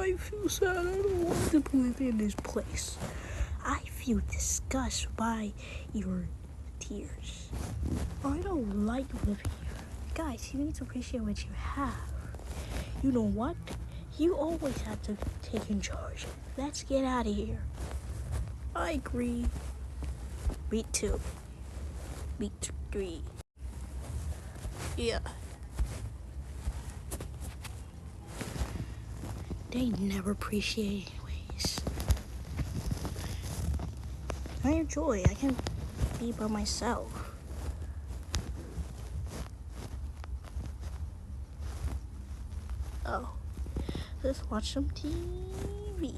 I feel sad. I don't want to live in this place. I feel disgusted by your tears. I don't like living here. Guys, you need to appreciate what you have. You know what? You always have to take in charge. Let's get out of here. I agree. Me too. Me three. Yeah. They never appreciate anyways. I enjoy. I can be by myself. Oh. Let's watch some TV.